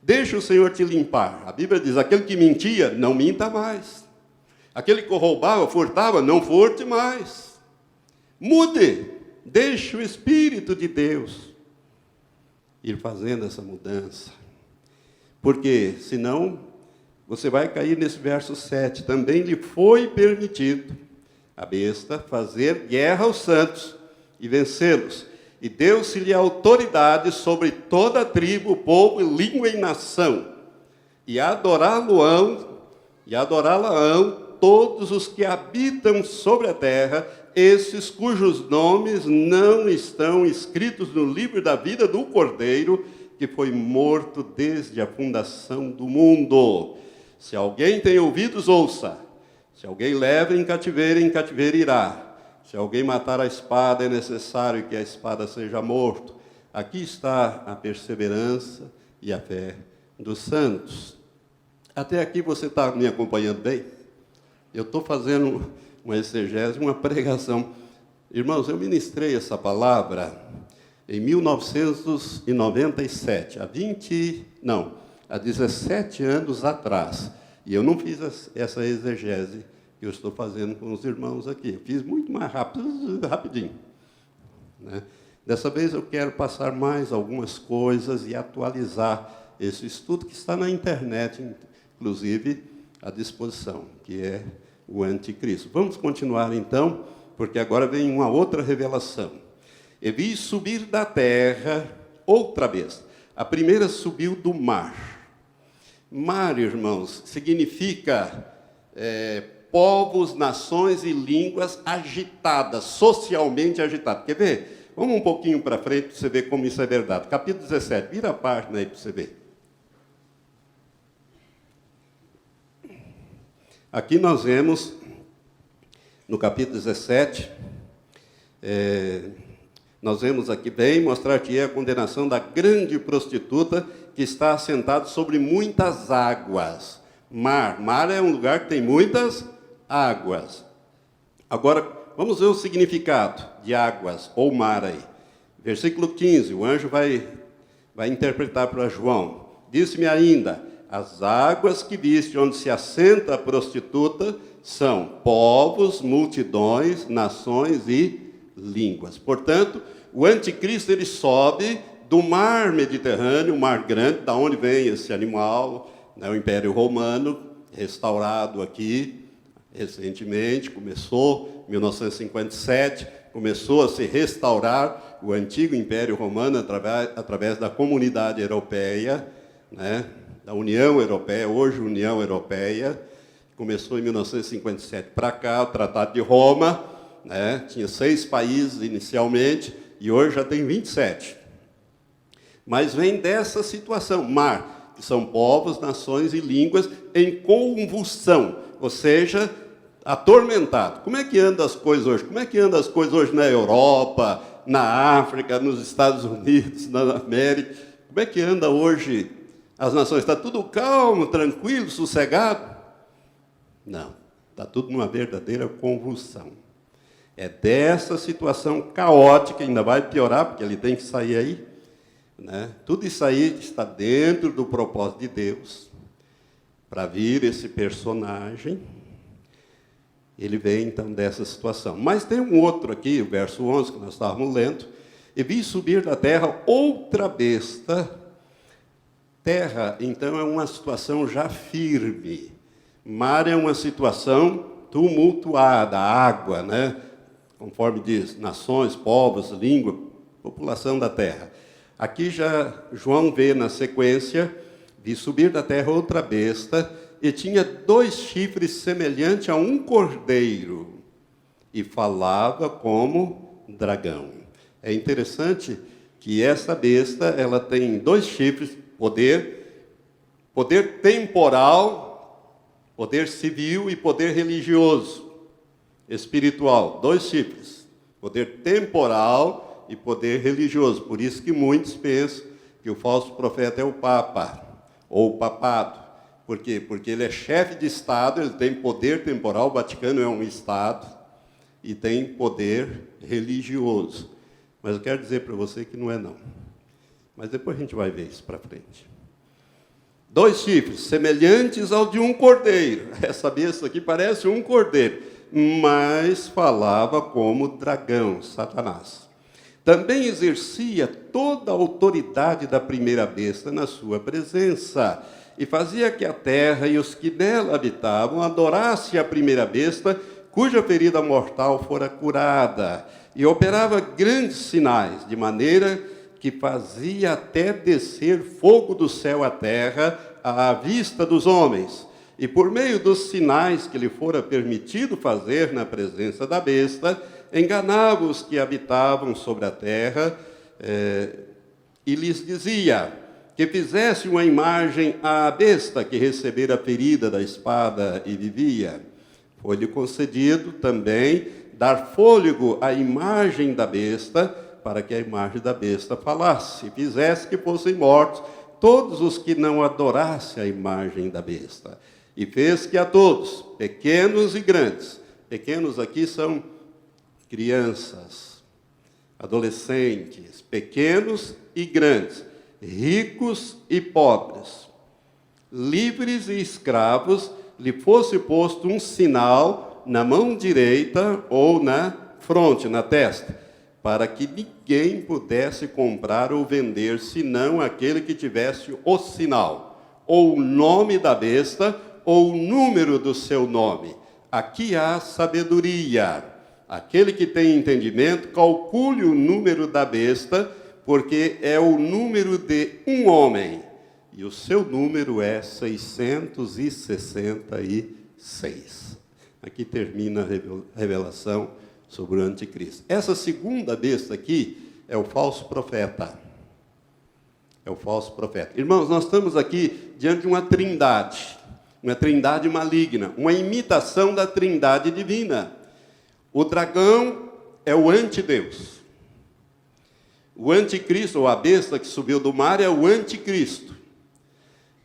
Deixe o Senhor te limpar. A Bíblia diz, aquele que mentia, não minta mais. Aquele que roubava, furtava, não furte mais. Mude. Deixe o Espírito de Deus ir fazendo essa mudança. Porque, senão, você vai cair nesse verso 7. Também lhe foi permitido, a besta, fazer guerra aos santos e vencê-los. E deu-se-lhe autoridade sobre toda a tribo, povo, língua e nação. E adorá-lo-ão todos os que habitam sobre a terra, esses cujos nomes não estão escritos no livro da vida do Cordeiro, que foi morto desde a fundação do mundo. Se alguém tem ouvidos, ouça. Se alguém leva em cativeiro irá. Se alguém matar a espada, é necessário que a espada seja morto. Aqui está a perseverança e a fé dos santos. Até aqui você está me acompanhando bem? Eu estou fazendo uma exegese, uma pregação. Irmãos, eu ministrei essa palavra em 1997, há 17 anos atrás. E eu não fiz essa exegese que eu estou fazendo com os irmãos aqui. Eu fiz muito mais rápido, rapidinho. Né? Dessa vez eu quero passar mais algumas coisas e atualizar esse estudo que está na internet, inclusive, à disposição, que é o anticristo. Vamos continuar, então, porque agora vem uma outra revelação. E vi subir da terra outra besta. A primeira subiu do mar. Mar, irmãos, significa povos, nações e línguas agitadas, socialmente agitadas. Quer ver? Vamos um pouquinho para frente para você ver como isso é verdade. Capítulo 17, vira a página aí para você ver. Aqui nós vemos, no capítulo 17, nós vemos aqui, bem, mostrar-te a condenação da grande prostituta que está assentada sobre muitas águas. Mar é um lugar que tem muitas águas. Agora, vamos ver o significado de águas, ou mar aí. Versículo 15, o anjo vai interpretar para João. Disse-me ainda, as águas que viste onde se assenta a prostituta são povos, multidões, nações e línguas. Portanto, o anticristo ele sobe do mar Mediterrâneo, o mar grande, da onde vem esse animal, né, o Império Romano, restaurado aqui recentemente, começou em 1957, começou a se restaurar o antigo Império Romano através da Comunidade Europeia, né, da União Europeia, hoje União Europeia, começou em 1957 para cá, o Tratado de Roma, né, tinha 6 países inicialmente, e hoje já tem 27. Mas vem dessa situação, mar, que são povos, nações e línguas em convulsão, ou seja, atormentado. Como é que andam as coisas hoje? Como é que andam as coisas hoje na Europa, na África, nos Estados Unidos, na América? Como é que anda hoje as nações? Está tudo calmo, tranquilo, sossegado? Não, está tudo numa verdadeira convulsão. É dessa situação caótica, ainda vai piorar, porque ele tem que sair aí, né? Tudo isso aí está dentro do propósito de Deus, para vir esse personagem. Ele vem, então, dessa situação. Mas tem um outro aqui, o verso 11, que nós estávamos lendo. E vi subir da terra outra besta. Terra, então, é uma situação já firme. Mar é uma situação tumultuada, água, né? Conforme diz, nações, povos, língua, população da terra. Aqui já João vê na sequência, vi subir da terra outra besta, e tinha 2 chifres semelhantes a um cordeiro, e falava como dragão. É interessante que essa besta, ela tem 2 chifres, poder temporal, poder civil e poder religioso, espiritual. 2 chifres, poder temporal e poder religioso. Por isso que muitos pensam que o falso profeta é o Papa, ou o papado. Por quê? Porque ele é chefe de Estado, ele tem poder temporal, o Vaticano é um Estado, e tem poder religioso. Mas eu quero dizer para você que não é não. Mas depois a gente vai ver isso para frente. 2 chifres, semelhantes ao de um cordeiro. Essa besta aqui parece um cordeiro, mas falava como dragão, Satanás. Também exercia toda a autoridade da primeira besta na sua presença, e fazia que a terra e os que nela habitavam adorassem a primeira besta, cuja ferida mortal fora curada, e operava grandes sinais, de maneira que fazia até descer fogo do céu à terra à vista dos homens. E por meio dos sinais que lhe fora permitido fazer na presença da besta, enganava os que habitavam sobre a terra, e lhes dizia que fizesse uma imagem à besta que recebera a ferida da espada e vivia. Foi-lhe concedido também dar fôlego à imagem da besta, para que a imagem da besta falasse, e fizesse que fossem mortos todos os que não adorassem a imagem da besta. E fez que a todos, pequenos e grandes, pequenos aqui são crianças, adolescentes, pequenos e grandes, ricos e pobres, livres e escravos, lhe fosse posto um sinal na mão direita ou na fronte, na testa, para que ninguém pudesse comprar ou vender, senão aquele que tivesse o sinal, ou o nome da besta, ou o número do seu nome. Aqui há sabedoria. Aquele que tem entendimento, calcule o número da besta, porque é o número de um homem, e o seu número é 666. Aqui termina a revelação sobre o anticristo. Essa segunda besta aqui é o falso profeta. É o falso profeta. Irmãos, nós estamos aqui diante de uma trindade maligna, uma imitação da trindade divina. O dragão é o antideus. O anticristo, ou a besta que subiu do mar, é o anticristo.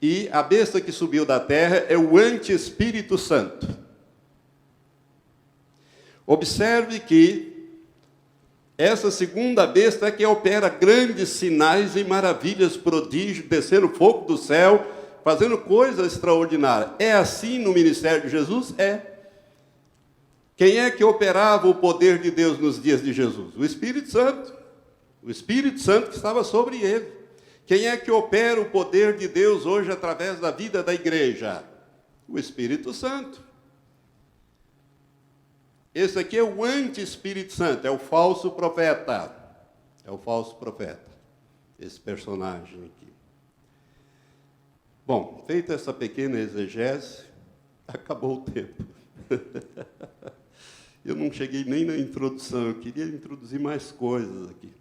E a besta que subiu da terra é o anti-Espírito Santo. Observe que essa segunda besta é que opera grandes sinais e maravilhas, prodígios, descendo fogo do céu, fazendo coisas extraordinárias. É assim no ministério de Jesus? É. Quem é que operava o poder de Deus nos dias de Jesus? O Espírito Santo. O Espírito Santo que estava sobre ele. Quem é que opera o poder de Deus hoje através da vida da igreja? O Espírito Santo. Esse aqui é o anti-Espírito Santo, é o falso profeta. É o falso profeta, esse personagem aqui. Bom, feita essa pequena exegese, acabou o tempo. Eu não cheguei nem na introdução, eu queria introduzir mais coisas aqui,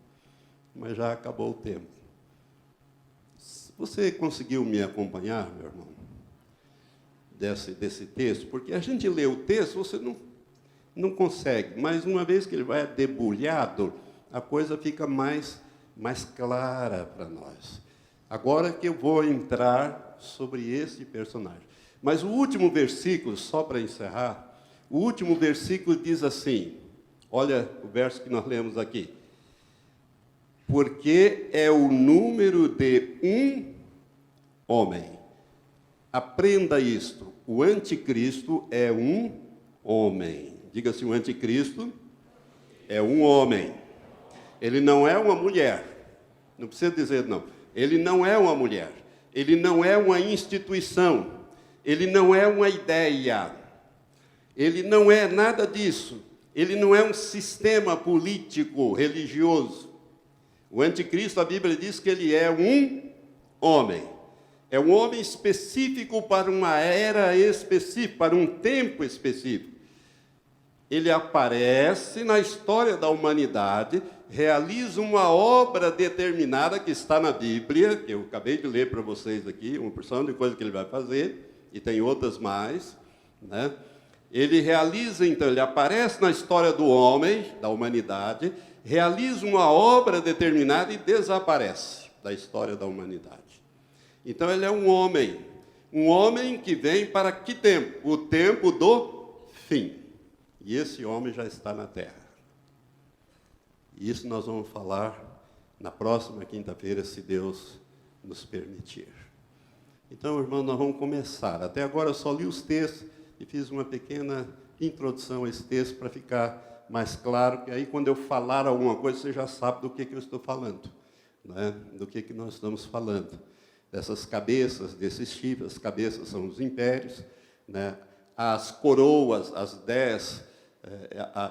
mas já acabou o tempo. Você conseguiu me acompanhar, meu irmão, desse texto? Porque a gente lê o texto, você não consegue, mas uma vez que ele vai debulhado, a coisa fica mais clara para nós. Agora que eu vou entrar sobre esse personagem. Mas o último versículo, só para encerrar, o último versículo diz assim, olha o verso que nós lemos aqui. Porque é o número de um homem. Aprenda isto, o anticristo é um homem. Diga assim, o anticristo é um homem. Ele não é uma mulher. Não precisa dizer não. Ele não é uma mulher. Ele não é uma instituição. Ele não é uma ideia. Ele não é nada disso. Ele não é um sistema político, religioso. O anticristo, a Bíblia diz que ele é um homem. É um homem específico para uma era específica, para um tempo específico. Ele aparece na história da humanidade, realiza uma obra determinada que está na Bíblia, que eu acabei de ler para vocês aqui, uma porção de coisa que ele vai fazer, e tem outras mais, né? Ele realiza, então, ele aparece na história do homem, da humanidade, realiza uma obra determinada e desaparece da história da humanidade. Então, ele é um homem que vem para que tempo? O tempo do fim. E esse homem já está na terra. E isso nós vamos falar na próxima quinta-feira, se Deus nos permitir. Então, irmão, nós vamos começar. Até agora eu só li os textos e fiz uma pequena introdução a esse texto para ficar mais claro, que aí quando eu falar alguma coisa, você já sabe do que eu estou falando, né? Do que nós estamos falando. Dessas cabeças, desses chifres, as cabeças são os impérios, né? As coroas, as 10,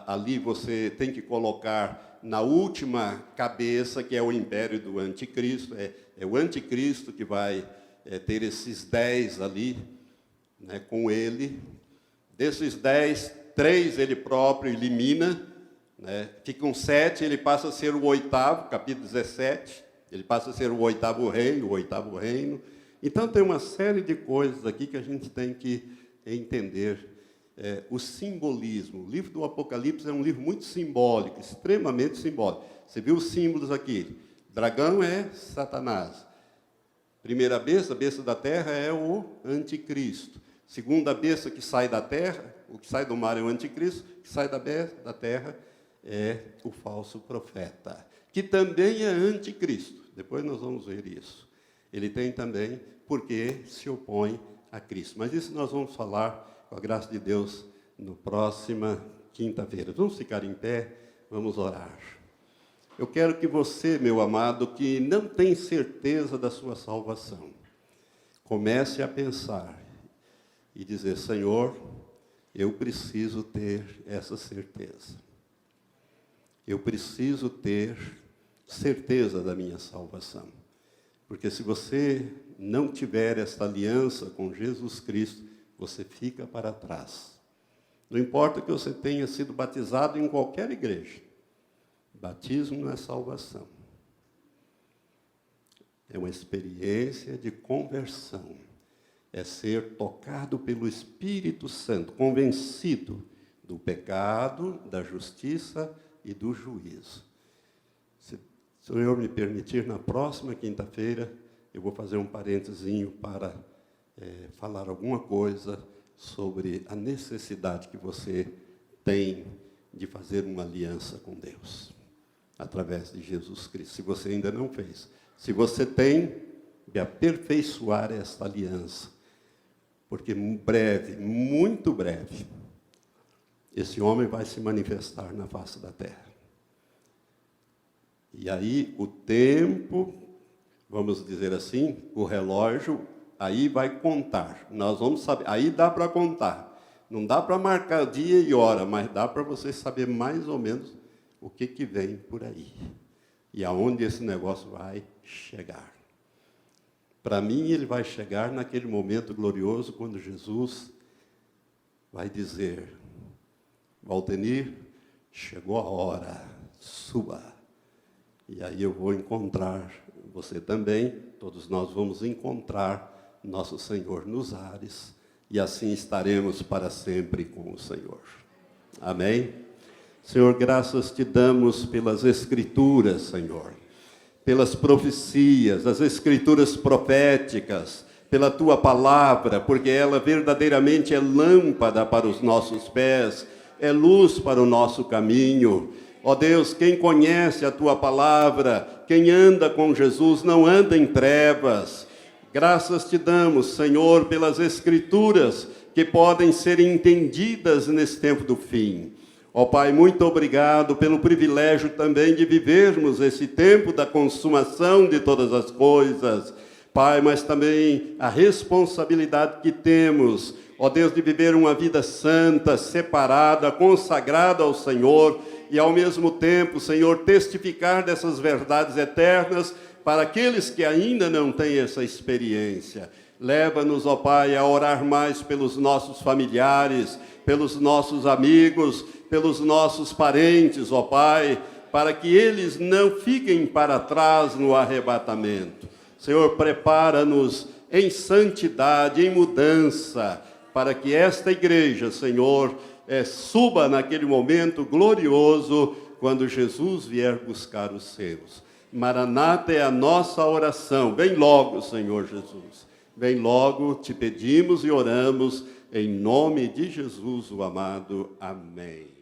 ali você tem que colocar na última cabeça, que é o império do anticristo, é o anticristo que vai ter esses 10 ali, né, com ele. Desses 10, 3 ele próprio elimina, né, ficam 7, ele passa a ser o 8º, capítulo 17, ele passa a ser o 8º rei, o 8º reino. Então tem uma série de coisas aqui que a gente tem que entender. O simbolismo. O livro do Apocalipse é um livro muito simbólico, extremamente simbólico. Você viu os símbolos aqui? Dragão é Satanás. Primeira besta, a besta da terra, é o anticristo. Segunda besta que sai da terra, o que sai do mar é o anticristo, o que sai da terra é o falso profeta, que também é anticristo. Depois nós vamos ver isso. ele tem também porque se opõe a Cristo. Mas isso nós vamos falar, com a graça de Deus, na próxima quinta-feira. Vamos ficar em pé, vamos orar. Eu quero que você, meu amado, que não tem certeza da sua salvação, comece a pensar e dizer: Senhor, eu preciso ter essa certeza. Eu preciso ter certeza da minha salvação. Porque se você não tiver esta aliança com Jesus Cristo, você fica para trás. Não importa que você tenha sido batizado em qualquer igreja. Batismo não é salvação. É uma experiência de conversão. É ser tocado pelo Espírito Santo, convencido do pecado, da justiça e do juízo. Se o Senhor me permitir, na próxima quinta-feira, eu vou fazer um parentezinho para falar alguma coisa sobre a necessidade que você tem de fazer uma aliança com Deus, através de Jesus Cristo. Se você ainda não fez, se você tem, de aperfeiçoar esta aliança, porque breve, muito breve, esse homem vai se manifestar na face da terra. E aí o tempo, vamos dizer assim, o relógio, aí vai contar. Nós vamos saber, aí dá para contar. Não dá para marcar dia e hora, mas dá para você saber mais ou menos o que vem por aí. E aonde esse negócio vai chegar. Para mim, ele vai chegar naquele momento glorioso, quando Jesus vai dizer: Valtenir, chegou a hora, suba. E aí eu vou encontrar você também, todos nós vamos encontrar nosso Senhor nos ares, e assim estaremos para sempre com o Senhor. Amém? Senhor, graças te damos pelas Escrituras, Senhor, pelas profecias, as Escrituras proféticas, pela Tua palavra, porque ela verdadeiramente é lâmpada para os nossos pés, é luz para o nosso caminho. Ó Deus, quem conhece a Tua palavra, quem anda com Jesus, não anda em trevas. Graças te damos, Senhor, pelas Escrituras que podem ser entendidas nesse tempo do fim. Ó Pai, muito obrigado pelo privilégio também de vivermos esse tempo da consumação de todas as coisas. Pai, mas também a responsabilidade que temos, ó Deus, de viver uma vida santa, separada, consagrada ao Senhor, e ao mesmo tempo, Senhor, testificar dessas verdades eternas para aqueles que ainda não têm essa experiência. Leva-nos, ó Pai, a orar mais pelos nossos familiares, pelos nossos amigos, pelos nossos parentes, ó Pai, para que eles não fiquem para trás no arrebatamento. Senhor, prepara-nos em santidade, em mudança, para que esta igreja, Senhor, suba naquele momento glorioso, quando Jesus vier buscar os seus. Maranata é a nossa oração. Vem logo, Senhor Jesus. Vem logo, te pedimos e oramos, em nome de Jesus, o amado. Amém.